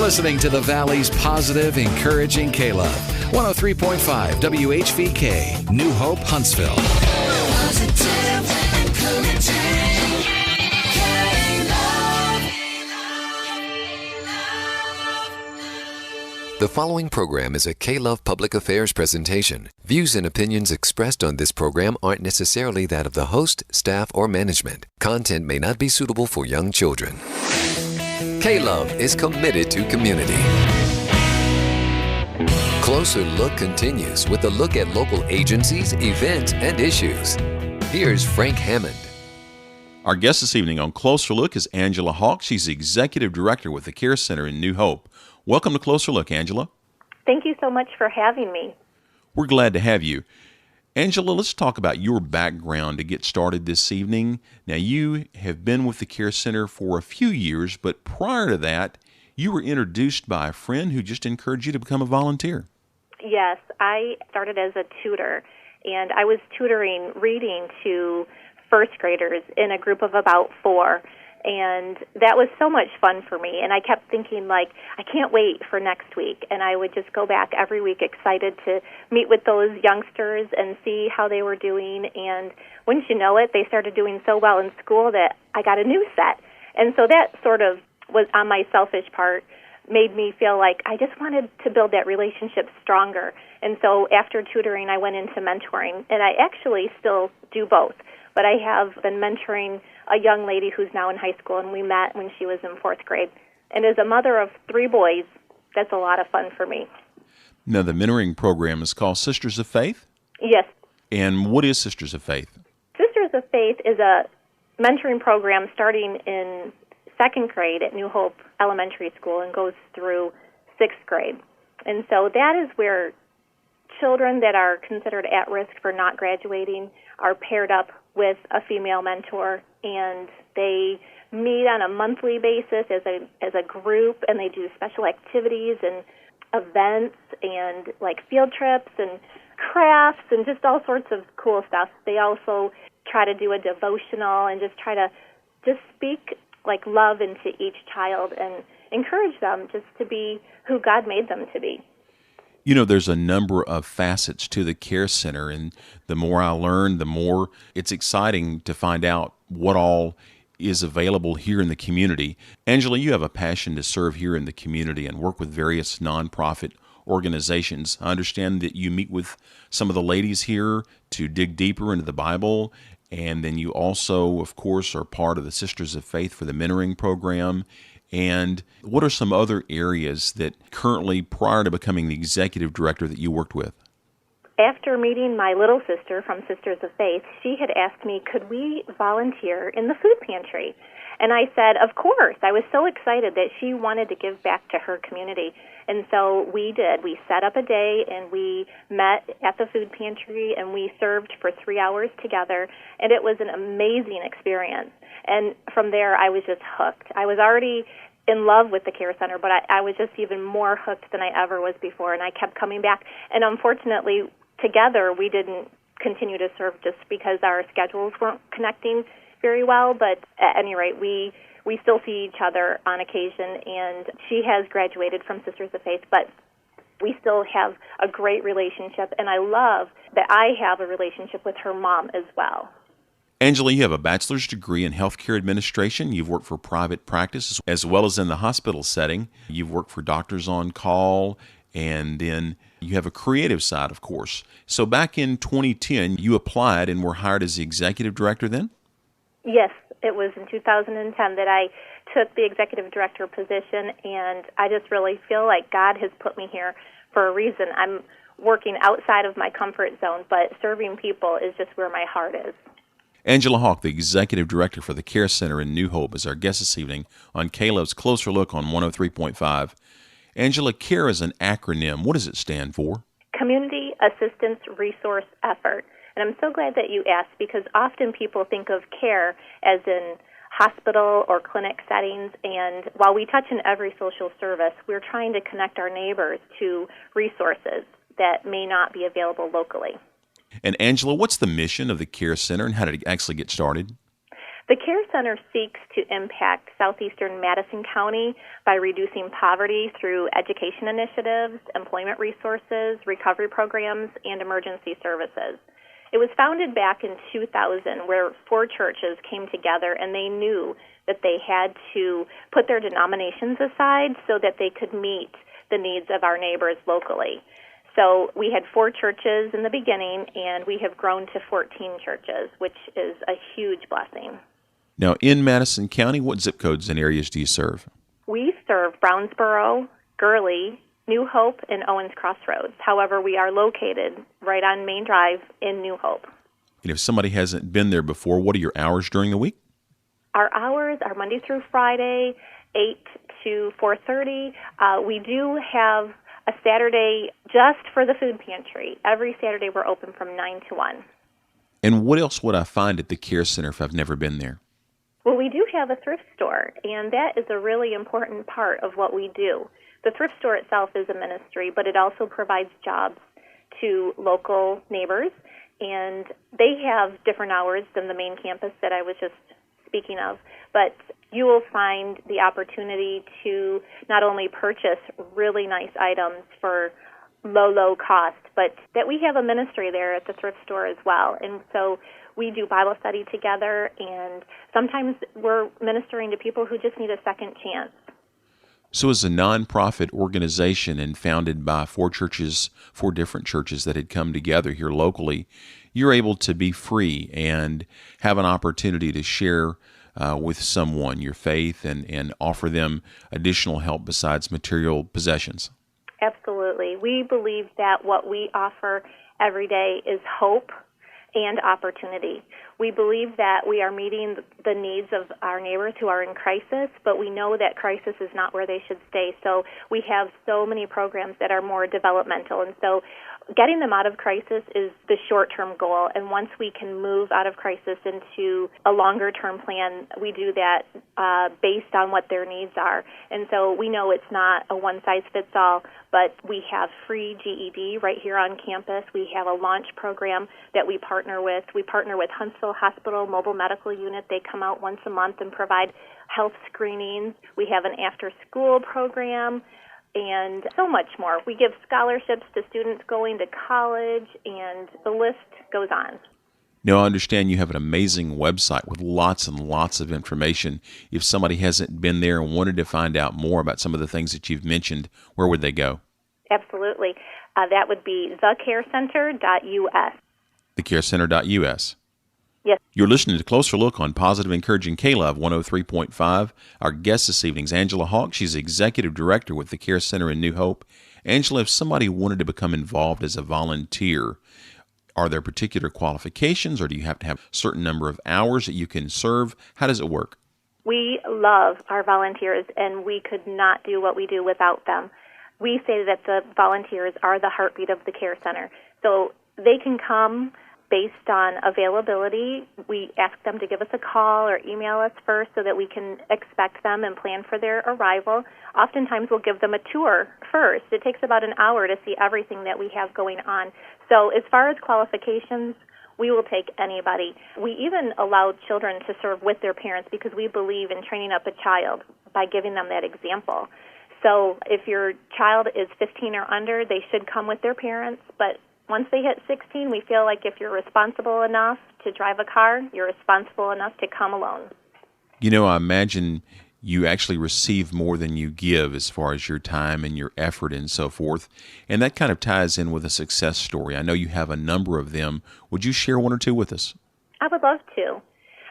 listening to the Valley's positive, encouraging KLOVE 103.5 WHVK, New Hope, Huntsville. Positive, encouraging KLOVE. The following program is a KLOVE Public Affairs presentation. Views and opinions expressed on this program aren't necessarily that of the host, staff, or management. Content may not be suitable for young children. KLOVE is committed to community. Closer Look continues with a look at local agencies, events, and issues. Here's Frank Hammond. Our guest this evening on Closer Look is Angela Hawke. She's the Executive Director with the Care Center in New Hope. Welcome to Closer Look, Angela. Thank you so much for having me. We're glad to have you. Angela, let's talk about your background to get started this evening. Now, you have been with the Care Center for a few years, but prior to that, you were introduced by a friend who just encouraged you to become a volunteer. Yes, I started as a tutor, and I was tutoring reading to first graders in a group of about 4. And that was so much fun for me. And I kept thinking, I can't wait for next week. And I would just go back every week excited to meet with those youngsters and see how they were doing. And wouldn't you know it, they started doing so well in school that I got a new set. And so that sort of was, on my selfish part, made me feel like I just wanted to build that relationship stronger. And so after tutoring, I went into mentoring. And I actually still do both. But I have been mentoring a young lady who's now in high school, and we met when she was in 4th grade. And as a mother of 3 boys, that's a lot of fun for me. Now, the mentoring program is called Sisters of Faith? Yes. And what is Sisters of Faith? Sisters of Faith is a mentoring program starting in 2nd grade at New Hope Elementary School and goes through 6th grade. And so that is where children that are considered at risk for not graduating are paired up with a female mentor, and they meet on a monthly basis as a group, and they do special activities and events and field trips and crafts and just all sorts of cool stuff. They also try to do a devotional and just try to just speak love into each child and encourage them just to be who God made them to be. You know, there's a number of facets to the Care Center, and the more I learn, the more it's exciting to find out what all is available here in the community. Angela, you have a passion to serve here in the community and work with various nonprofit organizations. I understand that you meet with some of the ladies here to dig deeper into the Bible, and then you also, of course, are part of the Sisters of Faith for the mentoring program. And what are some other areas that currently, prior to becoming the executive director, that you worked with? After meeting my little sister from Sisters of Faith, she had asked me, could we volunteer in the food pantry? And I said, of course. I was so excited that she wanted to give back to her community. And so we did. We set up a day, and we met at the food pantry, and we served for 3 hours together. And it was an amazing experience. And from there, I was just hooked. I was already in love with the Care Center, but I was just even more hooked than I ever was before, and I kept coming back. And unfortunately, together, we didn't continue to serve just because our schedules weren't connecting very well, but at any rate, we still see each other on occasion, and she has graduated from Sisters of Faith, but we still have a great relationship, and I love that I have a relationship with her mom as well. Angela, you have a bachelor's degree in healthcare administration. You've worked for private practice as well as in the hospital setting. You've worked for doctors on call, and then you have a creative side, of course. So back in 2010, you applied and were hired as the executive director then? Yes, it was in 2010 that I took the executive director position, and I just really feel like God has put me here for a reason. I'm working outside of my comfort zone, but serving people is just where my heart is. Angela Hawke, the Executive Director for the Care Center in New Hope, is our guest this evening on KLOVE's Closer Look on 103.5. Angela, CARE is an acronym. What does it stand for? Community Assistance Resource Effort. And I'm so glad that you asked, because often people think of care as in hospital or clinic settings, and while we touch in every social service, we're trying to connect our neighbors to resources that may not be available locally. And Angela, what's the mission of the Care Center, and how did it actually get started? The Care Center seeks to impact southeastern Madison County by reducing poverty through education initiatives, employment resources, recovery programs, and emergency services. It was founded back in 2000 where 4 churches came together and they knew that they had to put their denominations aside so that they could meet the needs of our neighbors locally. So we had 4 churches in the beginning, and we have grown to 14 churches, which is a huge blessing. Now, in Madison County, what zip codes and areas do you serve? We serve Brownsboro, Gurley, New Hope, and Owens Crossroads. However, we are located right on Main Drive in New Hope. And if somebody hasn't been there before, what are your hours during the week? Our hours are Monday through Friday, 8 to 4:30. We do have a Saturday just for the food pantry. Every Saturday we're open from 9 to 1. And what else would I find at the Care Center if I've never been there? Well, we do have a thrift store, and that is a really important part of what we do. The thrift store itself is a ministry, but it also provides jobs to local neighbors, and they have different hours than the main campus that I was just speaking of. But you will find the opportunity to not only purchase really nice items for low cost, but that we have a ministry there at the thrift store as well. And so we do Bible study together, and sometimes we're ministering to people who just need a second chance. So as a nonprofit organization and founded by 4 different churches that had come together here locally, you're able to be free and have an opportunity to share with someone your faith and offer them additional help besides material possessions. Absolutely. We believe that what we offer every day is hope and opportunity. We believe that we are meeting the needs of our neighbors who are in crisis, but we know that crisis is not where they should stay. So we have so many programs that are more developmental, and so getting them out of crisis is the short-term goal, and once we can move out of crisis into a longer-term plan, we do that based on what their needs are. And so we know it's not a one-size-fits-all, but we have free GED right here on campus. We have a launch program that we partner with. We partner with Huntsville Hospital Mobile Medical Unit. They come out once a month and provide health screenings. We have an after-school program, and so much more. We give scholarships to students going to college, and the list goes on. Now, I understand you have an amazing website with lots and lots of information. If somebody hasn't been there and wanted to find out more about some of the things that you've mentioned, where would they go? Absolutely. That would be thecarecenter.us. Thecarecenter.us. Yes. You're listening to Closer Look on Positive Encouraging KLOVE 103.5. Our guest this evening is Angela Hawke. She's Executive Director with the Care Center in New Hope. Angela, if somebody wanted to become involved as a volunteer, are there particular qualifications, or do you have to have a certain number of hours that you can serve? How does it work? We love our volunteers, and we could not do what we do without them. We say that the volunteers are the heartbeat of the Care Center. So they can come based on availability. We ask them to give us a call or email us first so that we can expect them and plan for their arrival. Oftentimes we'll give them a tour first. It takes about an hour to see everything that we have going on. So as far as qualifications, we will take anybody. We even allow children to serve with their parents because we believe in training up a child by giving them that example. So if your child is 15 or under, they should come with their parents, but once they hit 16, we feel like if you're responsible enough to drive a car, you're responsible enough to come alone. You know, I imagine you actually receive more than you give as far as your time and your effort and so forth. And that kind of ties in with a success story. I know you have a number of them. Would you share one or two with us? I would love to.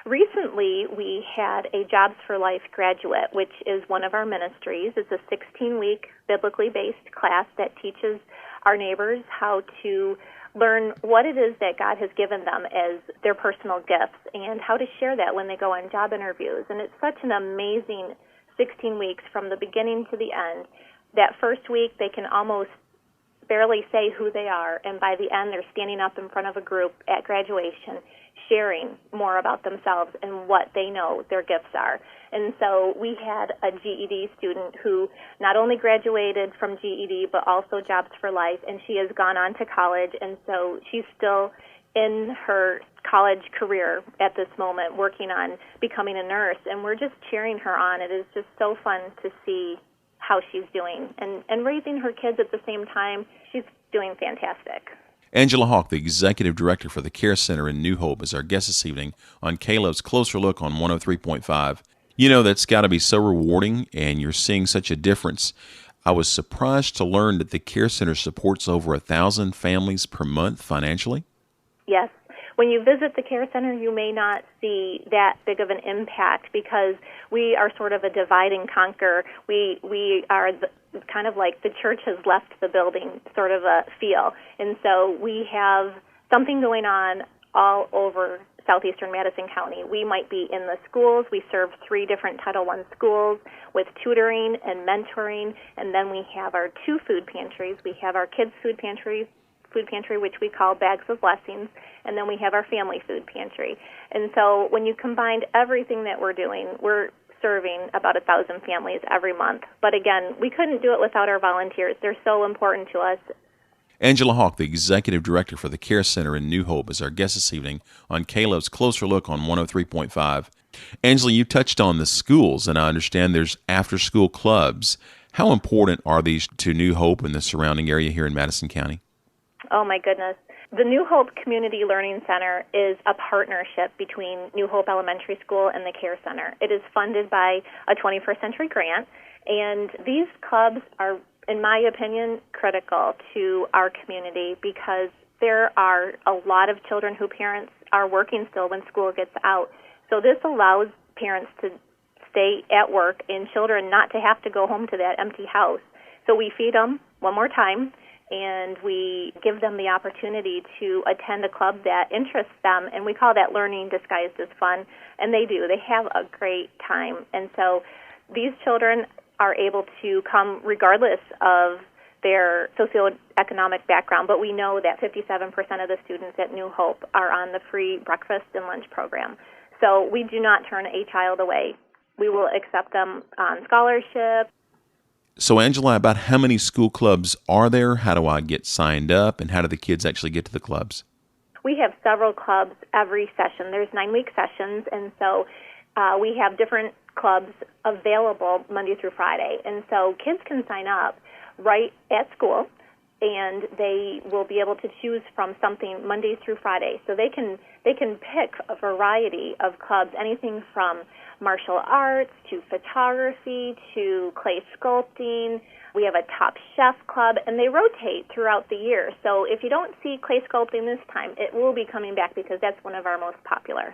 Recently, we had a Jobs for Life graduate, which is one of our ministries. It's a 16-week biblically based class that teaches our neighbors how to learn what it is that God has given them as their personal gifts and how to share that when they go on job interviews. And it's such an amazing 16 weeks from the beginning to the end. That first week, they can almost barely say who they are, and by the end, they're standing up in front of a group at graduation sharing more about themselves and what they know their gifts are. And so we had a GED student who not only graduated from GED, but also Jobs for Life, and she has gone on to college, and so she's still in her college career at this moment, working on becoming a nurse, and we're just cheering her on. It is just so fun to see how she's doing. And raising her kids at the same time, she's doing fantastic. Angela Hawke, the Executive Director for the Care Center in New Hope, is our guest this evening on KLOVE's Closer Look on 103.5. You know, that's got to be so rewarding, and you're seeing such a difference. I was surprised to learn that the Care Center supports over 1,000 families per month financially. Yes. When you visit the Care Center, you may not see that big of an impact because we are sort of a divide and conquer. We are kind of like the church has left the building sort of a feel. And so we have something going on all over southeastern Madison County. We might be in the schools. We serve 3 different Title I schools with tutoring and mentoring. And then we have our 2 food pantries. We have our kids' food pantry, which we call Bags of Blessings, and then we have our family food pantry. And so when you combine everything that we're doing, we're serving about 1,000 families every month. But again, we couldn't do it without our volunteers. They're so important to us. Angela Hawke, the Executive Director for the Care Center in New Hope, is our guest this evening on KLOVE's Closer Look on 103.5. Angela, you touched on the schools, and I understand there's after-school clubs. How important are these to New Hope and the surrounding area here in Madison County? Oh, my goodness. The New Hope Community Learning Center is a partnership between New Hope Elementary School and the Care Center. It is funded by a 21st Century grant, and these clubs are, in my opinion, critical to our community because there are a lot of children whose parents are working still when school gets out. So this allows parents to stay at work and children not to have to go home to that empty house. So we feed them one more time, and we give them the opportunity to attend a club that interests them, and we call that learning disguised as fun, and they do. They have a great time. And so these children are able to come regardless of their socioeconomic background, but we know that 57% of the students at New Hope are on the free breakfast and lunch program. So we do not turn a child away. We will accept them on scholarship. So, Angela, about how many school clubs are there? How do I get signed up? And how do the kids actually get to the clubs? We have several clubs every session. There's 9-week sessions, and so we have different clubs available Monday through Friday. And so kids can sign up right at school, and they will be able to choose from something Monday through Friday. So they can pick a variety of clubs, anything from martial arts to photography to clay sculpting. We have a Top Chef club, and they rotate throughout the year. So if you don't see clay sculpting this time, it will be coming back because that's one of our most popular.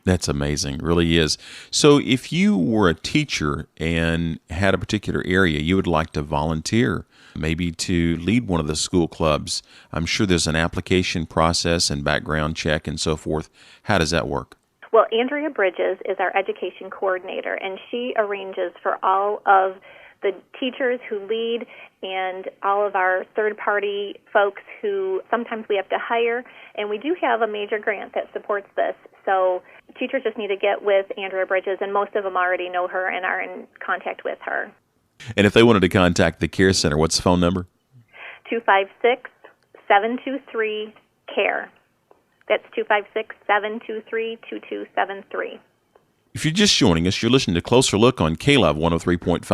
That's amazing. It really is. So if you were a teacher and had a particular area you would like to volunteer, maybe to lead one of the school clubs, I'm sure there's an application process and background check and so forth. How does that work? Well, Andrea Bridges is our education coordinator, and she arranges for all of the teachers who lead and all of our third-party folks who sometimes we have to hire, and we do have a major grant that supports this. So teachers just need to get with Andrea Bridges, and most of them already know her and are in contact with her. And if they wanted to contact the Care Center, what's the phone number? 256-723-CARE. That's 256-723-2273. If you're just joining us, you're listening to Closer Look on KLOVE 103.5.